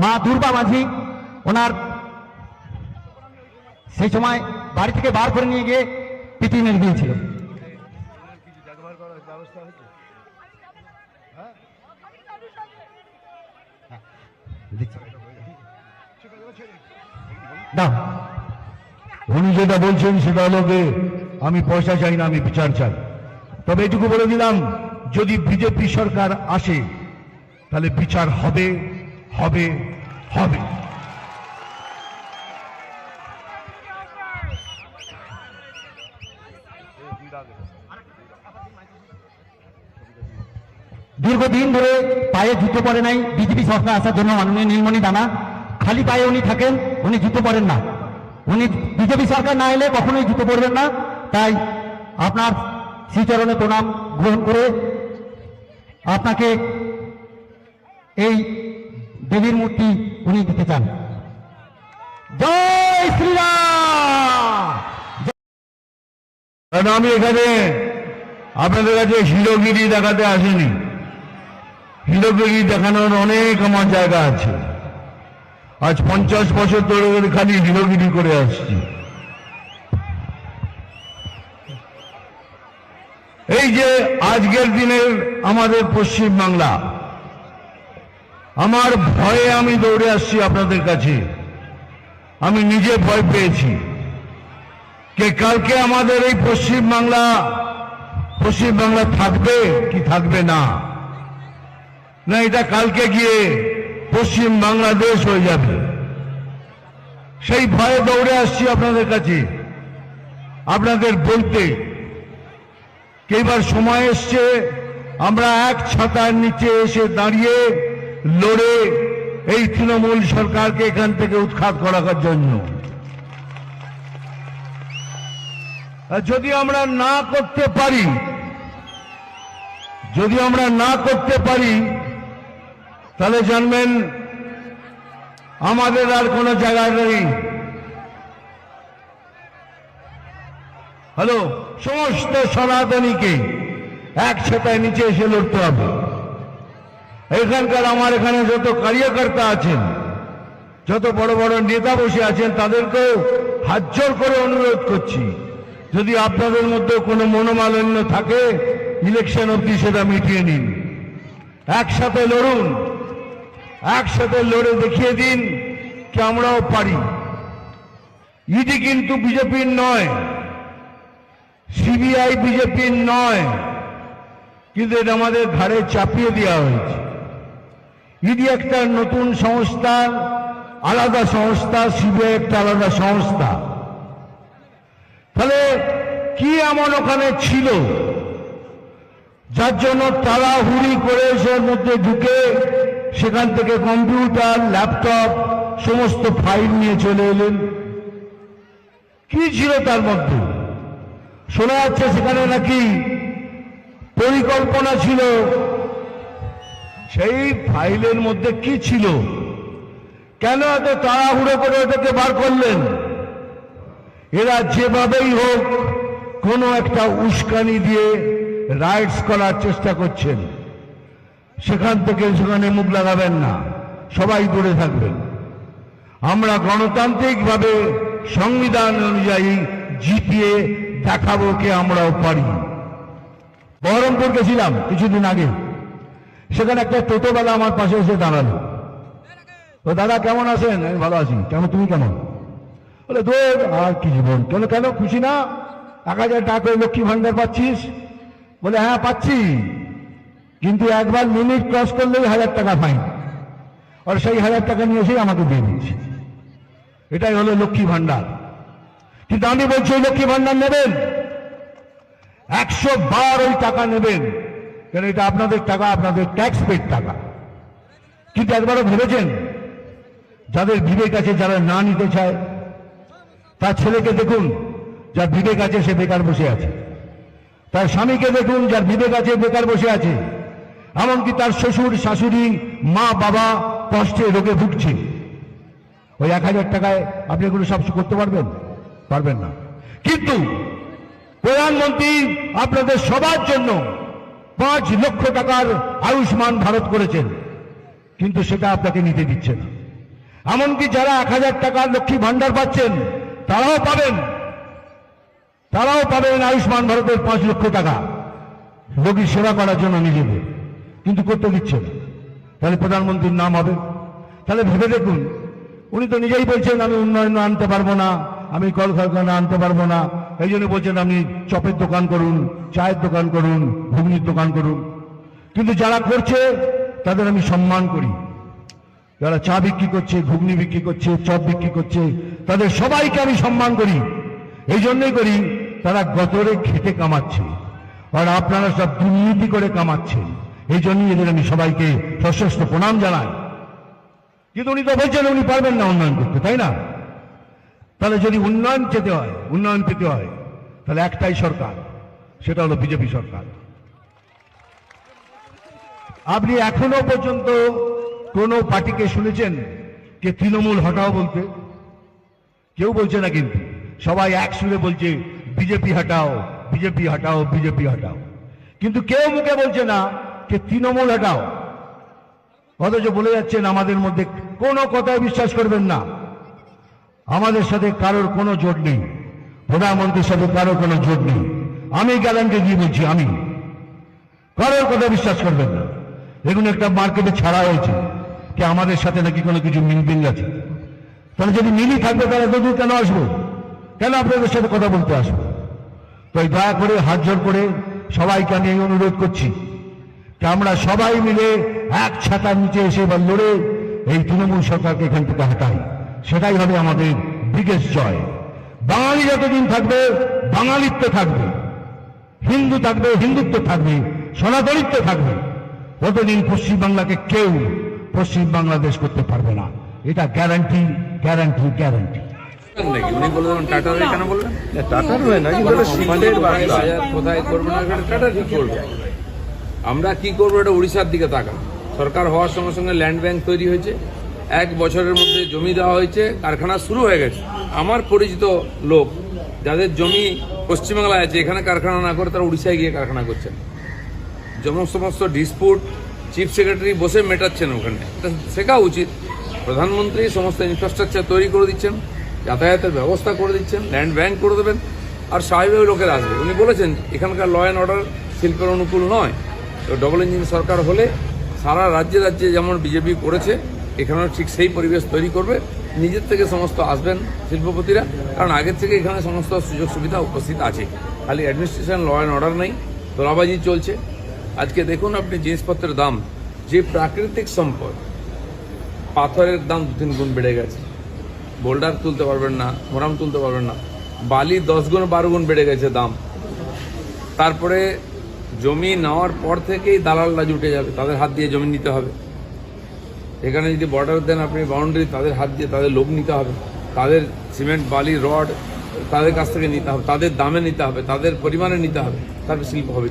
মা দুর্বা মাঝি ওনার সেই সময় বাড়ি থেকে বার করে নিয়ে গিয়ে পিটিয়ে মেরে দিয়েছিল। উনি যেটা বলছেন সেটা হলো যে আমি পয়সা চাই না, আমি বিচার চাই। তবে এটুকু বলে দিলাম, যদি বিজেপি সরকার আসে তাহলে বিচার হবে হবে হবে। দীর্ঘদিন ধরে পায়ে জুতো পরে নাই বিজেপি সরকার আসার জন্য মাননীয় নীলমণি দানা খালি পায়ে উনি থাকেন, উনি জুতো পরেন না। উনি বিজেপি সরকার না এলে কখনোই জুতো পরবেন না। তাই আপনার শ্রীচরণে প্রণাম গ্রহণ করে আপনাকে এই দেবীর মূর্তি উনি দিতে চান। জয় শ্রীরাম। আমি এখানে আপনাদের কাছে হিরোগিরি দেখাতে আসিনি। হিরোগিরি দেখানোর অনেক আমার জায়গা আছে। আজ 50 বছর ধরে খালি হিরোগিরি করে আসছি। এই যে আজকের দিনের আমাদের পশ্চিম বাংলা, আমার ভয়ে আমি দৌড়ে আসছি আপনাদের কাছে। আমি নিজে ভয় পেয়েছি যে কালকে আমাদের এই পশ্চিম বাংলা থাকবে কি থাকবে না, না এটা কালকে গিয়ে পশ্চিম বাংলাদেশ হয়ে যাবে। সেই ভয়ে দৌড়ে আসছি আপনাদের কাছে, আপনাদের বলতে এবার সময় এসছে আমরা এক ছাতার নিচে এসে দাঁড়িয়ে লড়ে এই তৃণমূল সরকারকে এখান থেকে উৎখাত করার জন্য। যদি আমরা না করতে পারি তাহলে জানবেন আমাদের আর কোনো জায়গা নেই। হ্যালো, সমস্ত সনাতনীকে এক ছাতায় নিচে এসে লড়তে হবে। এখানকার আমার এখানে যত কার্যকর্তা আছেন, যত বড় বড় নেতা বসে আছেন, তাদেরকেও হাত জোর করে অনুরোধ করছি, যদি আপনাদের মধ্যে কোনো মনোমালিন্য থাকে ইলেকশন অবধি সেটা মিটিয়ে নিন। একসাথে লড়ুন, একসাথে লড়ে দেখিয়ে দিন কি আমরাও পারি। ইডি কিন্তু বিজেপির নয়, সিবিআই বিজেপির নয়, কিন্তু এটা আমাদের ঘাড়ে চাপিয়ে দেওয়া হয়েছে। ইডি একটা নতুন সংস্থা, আলাদা সংস্থা, সিবিআই একটা আলাদা সংস্থা। তাহলে কি এমন ওখানে ছিল যার জন্য তাড়াহুড়ি করে এর মধ্যে ঢুকে সেখান থেকে কম্পিউটার, ল্যাপটপ, সমস্ত ফাইল নিয়ে চলে এলেন? কি ছিল তার মধ্যে? শোনা যাচ্ছে সেখানে নাকি পরিকল্পনা ছিল। সেই ফাইলের মধ্যে কি ছিল? কেন এত তাড়াহুড়ো করে ওটাকে বার করলেন? এরা যেভাবেই হোক কোনো একটা উস্কানি দিয়ে রাইটস করার চেষ্টা করছেন। সেখান থেকে সেখানে মুখ লাগাবেন না, সবাই দূরে থাকবেন। আমরা গণতান্ত্রিকভাবে সংবিধান অনুযায়ী জিতিয়ে দেখাবো কে আমরাও পারি। বহরমপুর গেছিলাম কিছুদিন আগে, সেখানে একটা টোটোবেলা আমার পাশে এসে দাঁড়ালো। তো দাদা কেমন আছেন? আমি ভালো আছি। কেমন, তুমি কেমন? বলে দূর আর কি জীবন। কেন কেন খুশি না? 1000 টাকা করে লক্ষ্মী ভান্ডার পাচ্ছিস? বলে হ্যাঁ পাচ্ছি, কিন্তু একবার লিমিট ক্রস করলেই 1000 টাকা ফাইন, আর সেই 1000 টাকা নিয়ে এসেই আমাকে দিয়ে দিচ্ছি। এটাই হলো লক্ষ্মী ভান্ডার। কিন্তু আমি বলছি ওই লক্ষ্মী ভান্ডার নেবেন, 100 বার ওই টাকা নেবেন, কারণ এটা আপনাদের টাকা, আপনাদের ট্যাক্স পেড টাকা। কিন্তু একবারও ভেবেছেন যাদের বিবেক আছে, যারা না নিতে চায়, তার ছেলেকে দেখুন যার বিবেক আছে সে বেকার বসে আছে, তার স্বামীকে দেখুন যার বিবেক আছে বেকার বসে আছে, এমনকি তার শ্বশুর শাশুড়ি, মা বাবা কষ্টে রোগে ভুগছে। ওই 1000 টাকায় আপনি এগুলো সব করতে পারবেন? পারবেন না। কিন্তু প্রধানমন্ত্রী আপনাদের সবার জন্য 5 লক্ষ টাকার আয়ুষ্মান ভারত করেছেন, কিন্তু সেটা আপনাকে নিতে দিচ্ছে না। এমনকি যারা 1000 টাকার লক্ষ্মী ভান্ডার পাচ্ছেন তারাও পাবেন আয়ুষ্মান ভারতের 5 লক্ষ টাকা রোগীর সেবা করার জন্য নিজেদের, কিন্তু করতে দিচ্ছে না। তাহলে প্রধানমন্ত্রীর নাম হবে? তাহলে ভেবে দেখুন, উনি তো নিজেই বলছেন আমি উন্নয়ন আনতে পারবো না, আমি কলকারখানা আনতে পারবো না, এই জন্য বলছেন আপনি চপের দোকান করুন, চায়ের দোকান করুন, ঘুগনির দোকান করুন। কিন্তু যারা করছে তাদের আমি সম্মান করি। যারা চা বিক্রি করছে, ঘুগনি বিক্রি করছে, চপ বিক্রি করছে, তাদের সবাইকে আমি সম্মান করি। এই জন্যই করি, তারা গতরে খেটে কামাচ্ছে, আর আপনারা সব দুর্নীতি করে কামাচ্ছেন। এই জন্যই এদের আমি সবাইকে সশস্ত্র প্রণাম জানাই। কিন্তু উনি তো বলছেন উনি পারবেন না উন্নয়ন করতে, তাই না? তাহলে যদি উন্নয়ন পেতে হয় তাহলে একটাই সরকার, সেটা হলো বিজেপি সরকার। আপনি এখনো পর্যন্ত কোন পার্টিকে শুনেছেন যে তৃণমূল হটাও বলতে? কেউ বলছে না, কিন্তু সবাই এক সুরে বলছে বিজেপি হটাও, বিজেপি হটাও, বিজেপি হটাও। কিন্তু কেউ মুখে বলছে না যে তৃণমূল হটাও। অথচ বলে যাচ্ছেন আমাদের মধ্যে কোনো কথায় বিশ্বাস করবেন না, আমাদের সাথে কারোর কোনো জোট নেই, প্রধানমন্ত্রীর সাথে কারোর কোনো জোট নেই। আমি গ্যারান্টি দিয়ে বলছি, আমি কারোর কথা বিশ্বাস করবেন না। দেখুন, একটা মার্কেটে ছাড়া হয়েছে যে আমাদের সাথে নাকি কোনো কিছু মিল আছে। তাহলে যদি মিলই থাকবে তাহলে এতদূর কেন আসবো? কেন আপনাদের সাথে কথা বলতে আসবো? তো দয়া করে হাত জোর করে সবাইকে আমি এই অনুরোধ করছি যে আমরা সবাই মিলে এক ছাতার নিচে এসে বা লড়ে এই তৃণমূল সরকারকে এখান থেকে হটাই। সেটাই হবে আমাদের বিগেস্ট জয়। বাঙালি যতদিন থাকবে বাঙালিত্ব থাকবে, হিন্দু থাকবে হিন্দুত্ব থাকবে, সনাতনিত্ব থাকবে, ততদিন পশ্চিমবাংলাকে কেউ পশ্চিম বাংলাদেশ করতে পারবে না। এটা গ্যারান্টি, গ্যারান্টি, গ্যারান্টি। নাকি উনি বললেন টাটার কেন বললেন? টাটার হয় না, কিন্তু এটা সিমেন্টের বাংলা। কোথায় করবো না টাটা ঠিক করবে। আমরা কি করবো এটা উড়িষ্যার দিকে তাকান। সরকার হওয়ার সঙ্গে সঙ্গে ল্যান্ড ব্যাংক তৈরি হয়েছে, 1 বছরের মধ্যে জমি দেওয়া হয়েছে, কারখানা শুরু হয়ে গেছে। আমার পরিচিত লোক যাদের জমি পশ্চিমবাংলায় আছে, এখানে কারখানা না করে তারা উড়িষ্যায় গিয়ে কারখানা করছেন। যেমন সমস্ত ডিসপুট চিফ সেক্রেটারি বসে মেটাচ্ছেন ওখানে, এটা শেখা উচিত। প্রধানমন্ত্রী সমস্ত ইনফ্রাস্ট্রাকচার তৈরি করে দিচ্ছেন, যাতায়াতের ব্যবস্থা করে দিচ্ছেন, ল্যান্ড ব্যাংক করে দেবেন, আর স্বাভাবিক লোকেরা আসবে। উনি বলেছেন এখানকার ল অ্যান্ড অর্ডার শিল্পের অনুকূল নয়। তো ডবল ইঞ্জিন সরকার হলে সারা রাজ্যে রাজ্যে যেমন বিজেপি করেছে, এখানেও ঠিক সেই পরিবেশ তৈরি করবে। নিজের থেকে সমস্ত আসবেন শিল্পপতিরা, কারণ আগের থেকে এখানে সমস্ত সুযোগ সুবিধা উপস্থিত আছে। খালি অ্যাডমিনিস্ট্রেশন, ল অ্যান্ড অর্ডার নেই, তোলাবাজি চলছে। আজকে দেখুন আপনি জিনিসপত্রের দাম, যে প্রাকৃতিক সম্পদ, পাথরের দাম 2-3 গুণ বেড়ে গেছে। বোল্ডার তুলতে পারবেন না, মোরাম তুলতে পারবেন না, বালি 10 গুণ 12 গুণ বেড়ে গেছে দাম। তারপরে জমি নেওয়ার পর থেকেই দালালরা জুটে যাবে, তাদের হাত দিয়ে জমি নিতে হবে। এখানে যদি বর্ডার দেন আপনি বাউন্ডারি, তাদের হাত দিয়ে তাদের লোক নিতে হবে, তাদের সিমেন্ট বালি রড তাদের কাছ থেকে নিতে হবে, তাদের দামে নিতে হবে, তাদের পরিমাণে নিতে হবে, তারপর শিল্প হবে।